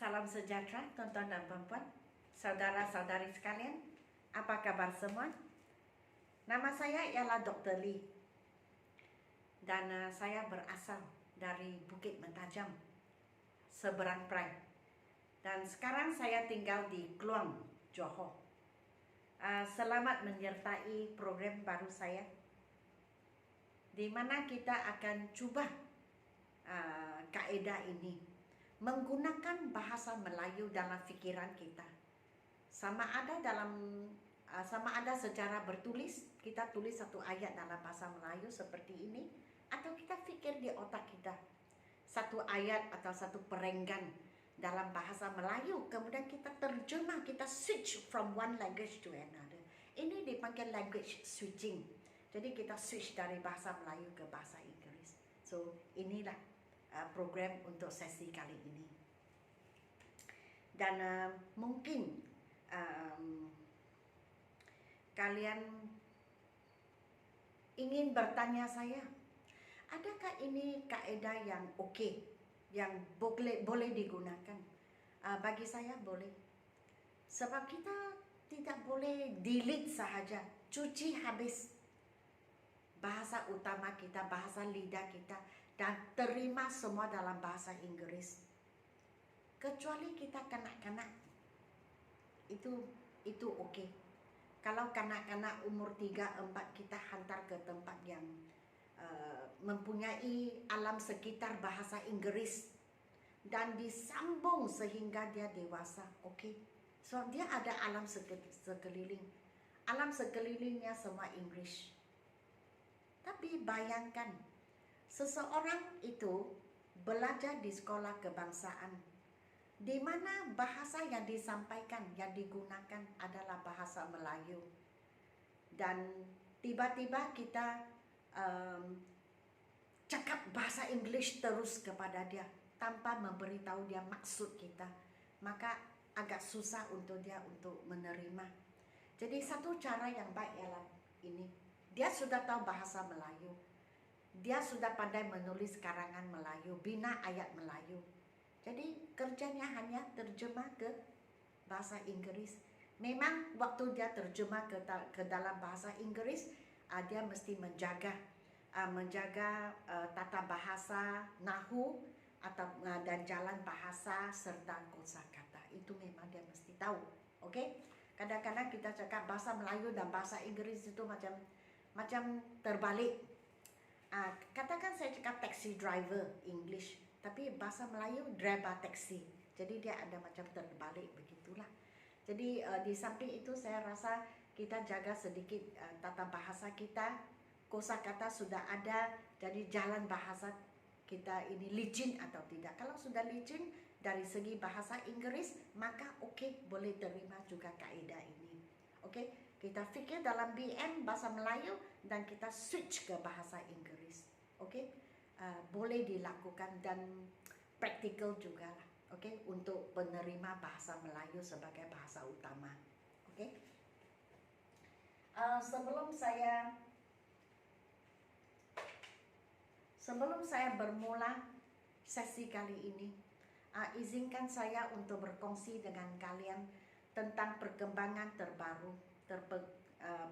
Salam sejahtera tuan-tuan dan puan-puan, saudara-saudari sekalian. Apa kabar semua? Nama saya ialah Dr. Lee dan saya berasal dari Bukit Mentajam, seberang Perai. Dan sekarang saya tinggal di Kluang, Johor. Selamat menyertai program baru saya, di mana kita akan cuba kaedah ini, menggunakan bahasa Melayu dalam fikiran kita. Sama ada secara bertulis, kita tulis satu ayat dalam bahasa Melayu seperti ini, atau kita fikir di otak kita satu ayat atau satu perenggan dalam bahasa Melayu, kemudian kita terjemah, kita switch from one language to another. Ini dipanggil language switching. Jadi kita switch dari bahasa Melayu ke bahasa Inggris. So inilah program untuk sesi kali ini. Dan mungkin kalian ingin bertanya saya, adakah ini kaedah yang okey, yang boleh digunakan? Bagi saya boleh. Sebab kita tidak boleh delete sahaja, cuci habis bahasa utama kita, bahasa lidah kita, dan terima semua dalam bahasa Inggris. Kecuali kita kanak-kanak, itu okey. Kalau kanak-kanak umur 3-4 kita hantar ke tempat yang mempunyai alam sekitar bahasa Inggris dan disambung sehingga dia dewasa, okey. So dia ada alam sekeliling. Alam sekelilingnya semua English. Tapi bayangkan, seseorang itu belajar di sekolah kebangsaan, di mana bahasa yang disampaikan, yang digunakan adalah bahasa Melayu. Dan tiba-tiba kita cakap bahasa English terus kepada dia, tanpa memberitahu dia maksud kita. Maka agak susah untuk dia untuk menerima. Jadi satu cara yang baik ialah ini. Dia sudah tahu bahasa Melayu. Dia sudah pandai menulis karangan Melayu, bina ayat Melayu. Jadi kerjanya hanya terjemah ke bahasa Inggris. Memang waktu dia terjemah ke dalam bahasa Inggris, dia mesti menjaga tata bahasa, nahu dan jalan bahasa serta kosakata. Itu memang dia mesti tahu. Okey? Kadang-kadang kita cakap bahasa Melayu dan bahasa Inggris itu macam terbalik. Katakan saya cakap taxi driver English, tapi bahasa Melayu driver taxi. Jadi dia ada macam terbalik begitulah. Jadi di samping itu saya rasa kita jaga sedikit tata bahasa kita, kosakata sudah ada, jadi jalan bahasa kita ini licin atau tidak. Kalau sudah licin dari segi bahasa Inggris, maka okey, boleh terima juga kaedah ini. Okey? Kita fikir dalam BM bahasa Melayu dan kita switch ke bahasa Inggris. Okey? Boleh dilakukan dan praktikal juga lah. Okey? Untuk penerima bahasa Melayu sebagai bahasa utama. Okey? Sebelum saya bermula sesi kali ini, izinkan saya untuk berkongsi dengan kalian tentang perkembangan terbaru,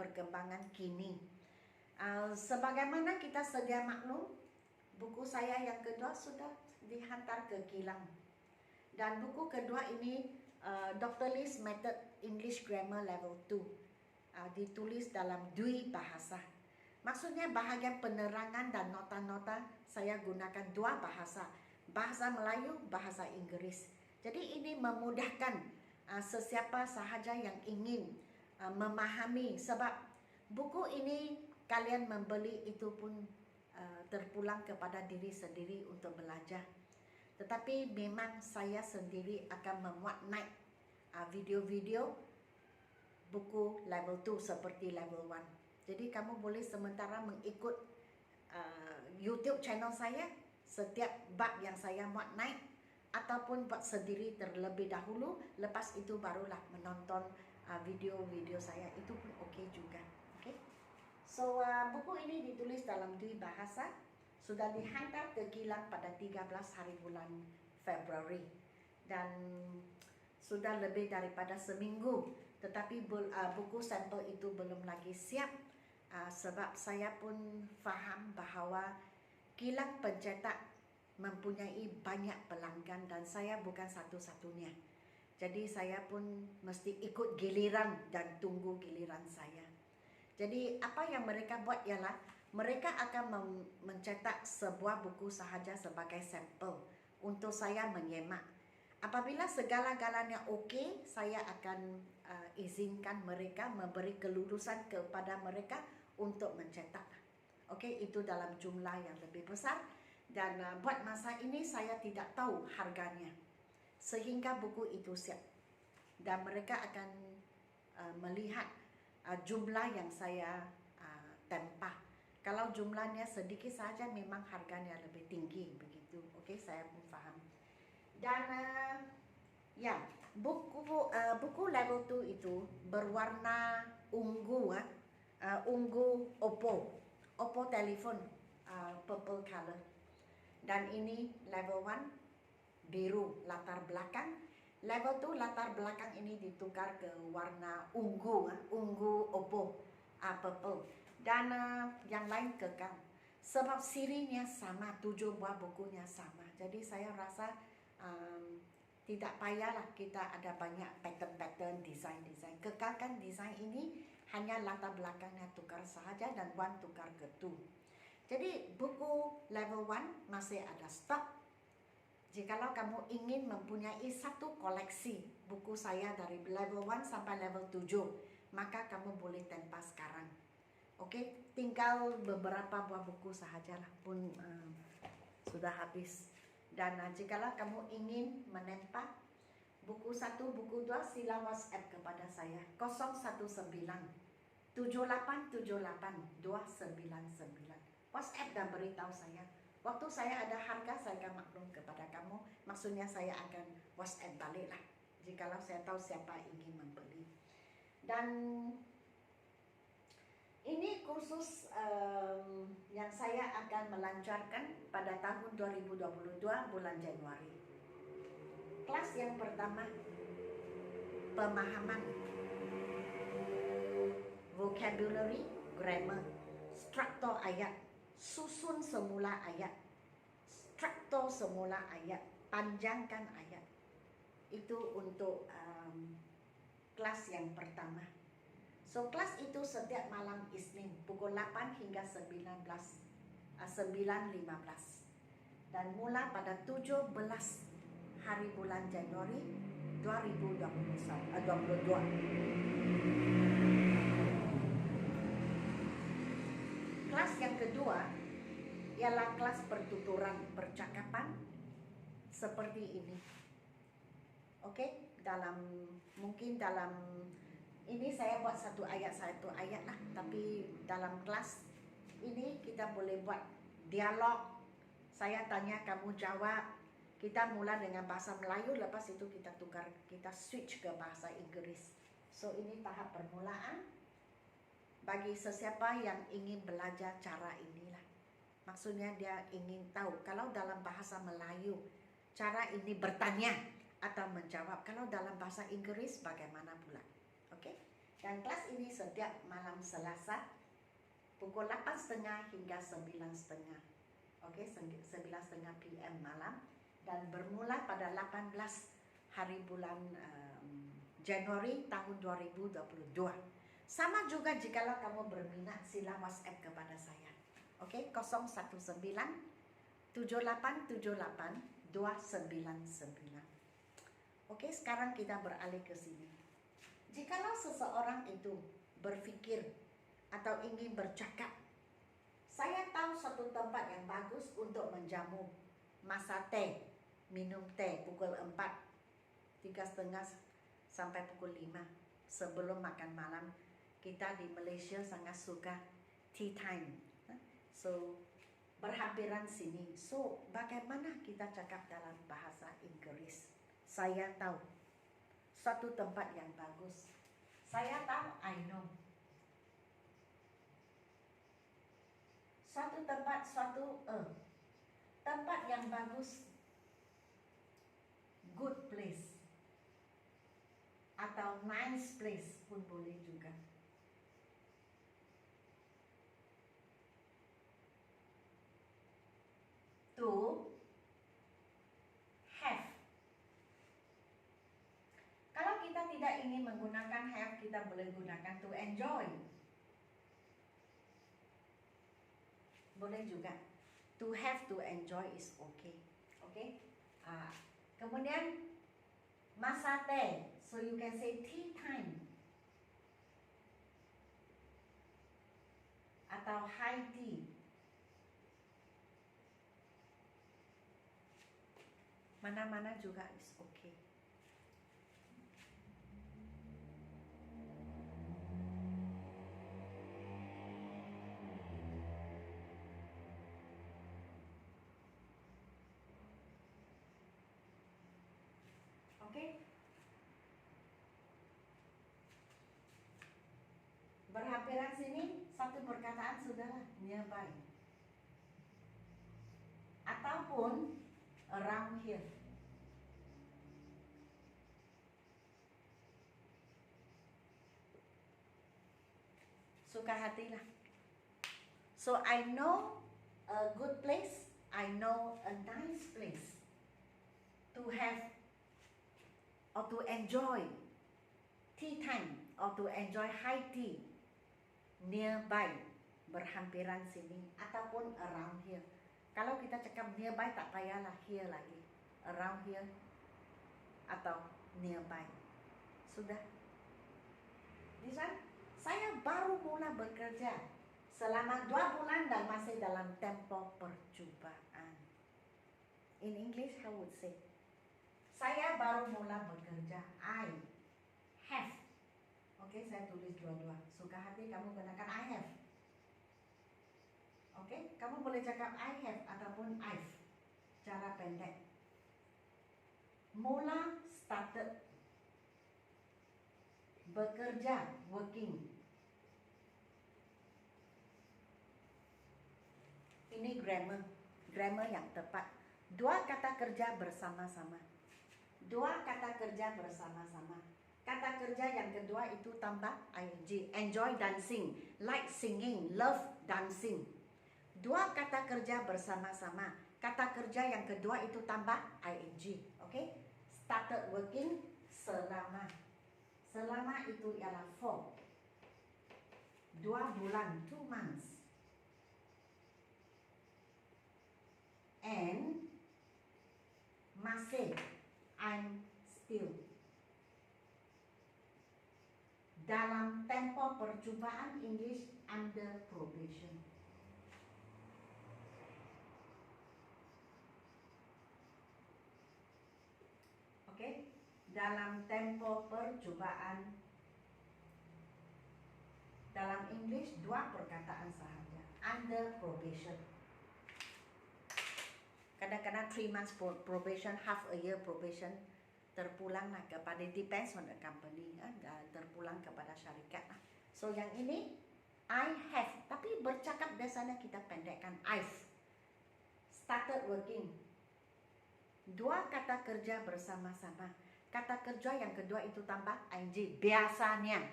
perkembangan kini. Sebagaimana kita sedia maklum, buku saya yang kedua sudah dihantar ke kilang. Dan buku kedua ini Dr. Lee's Method English Grammar Level 2, ditulis dalam dua bahasa. Maksudnya bahagian penerangan dan nota-nota saya gunakan dua bahasa, bahasa Melayu, bahasa Inggris. Jadi ini memudahkan sesiapa sahaja yang ingin memahami, sebab buku ini kalian membeli itu pun terpulang kepada diri sendiri untuk belajar. Tetapi memang saya sendiri akan memuat naik video-video buku level 2 seperti level 1. Jadi kamu boleh sementara mengikut YouTube channel saya, setiap bab yang saya muat naik, ataupun buat sendiri terlebih dahulu, lepas itu barulah menonton video-video saya, itu pun okey juga. Okay? So buku ini ditulis dalam dua bahasa, sudah dihantar ke kilang pada 13 hari bulan Februari. dan sudah lebih daripada seminggu, tetapi buku sampel itu belum lagi siap. Sebab saya pun faham bahawa kilang pencetak mempunyai banyak pelanggan dan saya bukan satu-satunya. Jadi saya pun mesti ikut giliran dan tunggu giliran saya. Jadi apa yang mereka buat ialah mereka akan mencetak sebuah buku sahaja sebagai sampel untuk saya menyemak. Apabila segala-galanya okey, saya akan izinkan mereka, memberi kelulusan kepada mereka untuk mencetak. Okey, itu dalam jumlah yang lebih besar dan buat masa ini saya tidak tahu harganya sehingga buku itu siap. Dan mereka akan melihat jumlah yang saya tempah. Kalau jumlahnya sedikit saja memang harganya lebih tinggi begitu. Okey, saya pun faham. Dan ya, buku level 2 itu berwarna ungu, ungu Oppo telefon, purple color. Dan ini level 1 biru latar belakang. Level 2 latar belakang ini ditukar ke warna ungu Oppo, purple. Dan yang lain kekal. Sebab sirinya sama, 7 buah bukunya sama. Jadi saya rasa tidak payahlah kita ada banyak pattern-pattern, desain-desain. Kekalkan desain ini, hanya latar belakangnya tukar sahaja dan 1 tukar ke 2. Jadi buku level 1 masih ada stok. Jikalau kamu ingin mempunyai satu koleksi buku saya dari level 1 sampai level 7, maka kamu boleh tempah sekarang. Okey, tinggal beberapa buah buku sahajalah pun sudah habis. Dan jikalau kamu ingin menempah buku 1, buku 2, sila WhatsApp kepada saya 019 7878 299. WhatsApp dan beritahu saya. Waktu saya ada harga, saya akan maklum kepada kamu. Maksudnya saya akan WhatsApp baliklah jikalau saya tahu siapa ingin membeli. Dan ini kursus yang saya akan melancarkan pada tahun 2022 bulan Januari. Kelas yang pertama, pemahaman, vocabulary, grammar, struktur ayat, susun semula ayat, struktur semula ayat, panjangkan ayat. Itu untuk kelas yang pertama. So, kelas itu setiap malam Isnin pukul 8 hingga 9.15 dan mula pada 17 hari bulan Januari 2022. Kelas yang kedua ialah kelas pertuturan percakapan seperti ini. Okey, mungkin dalam ini saya buat satu ayat lah, tapi dalam kelas ini kita boleh buat dialog. Saya tanya, kamu jawab. Kita mula dengan bahasa Melayu, lepas itu kita switch ke bahasa Inggeris. So ini tahap permulaan bagi sesiapa yang ingin belajar cara inilah. Maksudnya dia ingin tahu kalau dalam bahasa Melayu cara ini bertanya atau menjawab, kalau dalam bahasa Inggeris bagaimana pula. Okey. Dan kelas ini setiap malam Selasa pukul 8.30 hingga 9.30. Okey, 9.30 PM malam dan bermula pada 18 hari bulan Januari tahun 2022. Sama juga jikalau kamu berminat, sila WhatsApp kepada saya. Okey, 019 7878 299. Okey, sekarang kita beralih ke sini. Jikalau seseorang itu berfikir atau ingin bercakap, saya tahu satu tempat yang bagus untuk menjamu. Masa teh, minum teh pukul 4, 3.30 sampai pukul 5 sebelum makan malam. Kita di Malaysia sangat suka tea time. So, berhampiran sini. So, bagaimana kita cakap dalam bahasa Inggeris? Saya tahu suatu tempat yang bagus. Saya tahu, I know. Suatu tempat yang bagus good place atau nice place pun boleh juga. To have. Kalau kita tidak ingin menggunakan have, kita boleh gunakan to enjoy. Boleh juga. To have, to enjoy is okay. Okay? Kemudian masa teh, so you can say tea time atau high tea. Mana-mana juga is okay. Okay? Berhampiran sini, satu perkataan sudahlah, nearby. Ataupun around here. Suka hatilah. So I know a good place, I know a nice place to have or to enjoy tea time or to enjoy high tea nearby, berhampiran sini ataupun around here. Kalau kita cakap nearby tak payahlah here lagi, around here atau nearby. Sudah. This one, saya baru mula bekerja selama 2 bulan dan masih dalam tempo percobaan. In English, how would say? Saya baru mula bekerja. I have. Oke, saya tulis dua-dua. Suka hati kamu gunakan I have. Oke, kamu boleh cakap I have ataupun I've. Cara pendek. Mula, started. Bekerja, working. Ini grammar yang tepat. 2 kata kerja bersama-sama. 2 kata kerja bersama-sama. Kata kerja yang kedua itu tambah ing. Enjoy dancing, like singing, love dancing. 2 kata kerja bersama-sama. Kata kerja yang kedua itu tambah ing. Okay? Started working, selama. Selama itu ialah for. 2 bulan, 2 months. And masih, I'm still. Dalam tempo percobaan English under probation. Oke, dalam tempo percobaan. Dalam English 2 perkataan sahaja. Under probation. Kadang-kadang 3 months probation, half a year probation, terpulanglah kepada, depends on the company, terpulang kepada syarikat. So yang ini I have, tapi bercakap biasanya kita pendekkan I've started working. 2 kata kerja bersama-sama. Kata kerja yang kedua itu tambah ing. Biasanya.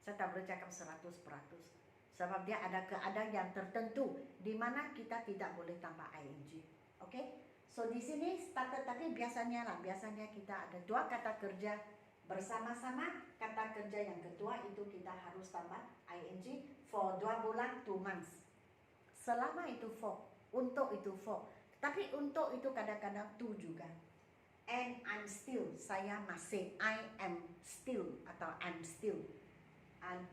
Saya tak boleh cakap 100%. Sebab dia ada keadaan yang tertentu di mana kita tidak boleh tambah ing. Okay? So di sini started, tapi biasanya kita ada 2 kata kerja bersama-sama. Kata kerja yang kedua itu kita harus tambah ing for 2 bulan, 2 months. Selama itu for, untuk itu for. Tapi untuk itu kadang-kadang to juga. And I'm still, saya masih, I am still atau I'm still. And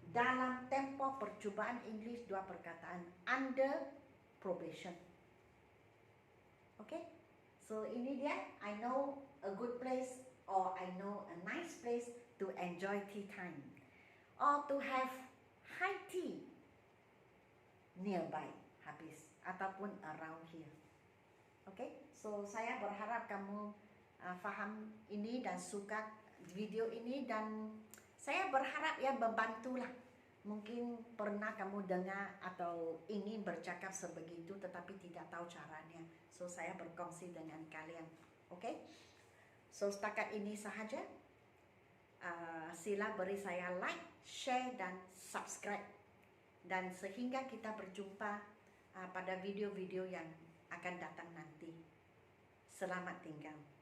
dalam tempo percobaan English 2 perkataan, under probation. Okay? So ini dia, I know a good place or I know a nice place to enjoy tea time. Or to have high tea nearby, habis. Ataupun around here. Okay? So saya berharap kamu faham ini dan suka video ini, dan saya berharap ya membantulah. Mungkin pernah kamu dengar atau ingin bercakap sebegitu tetapi tidak tahu caranya. So saya berkongsi dengan kalian. Okey. So setakat ini sahaja. Sila beri saya like, share dan subscribe. Dan sehingga kita berjumpa pada video-video yang akan datang nanti. Selamat tinggal.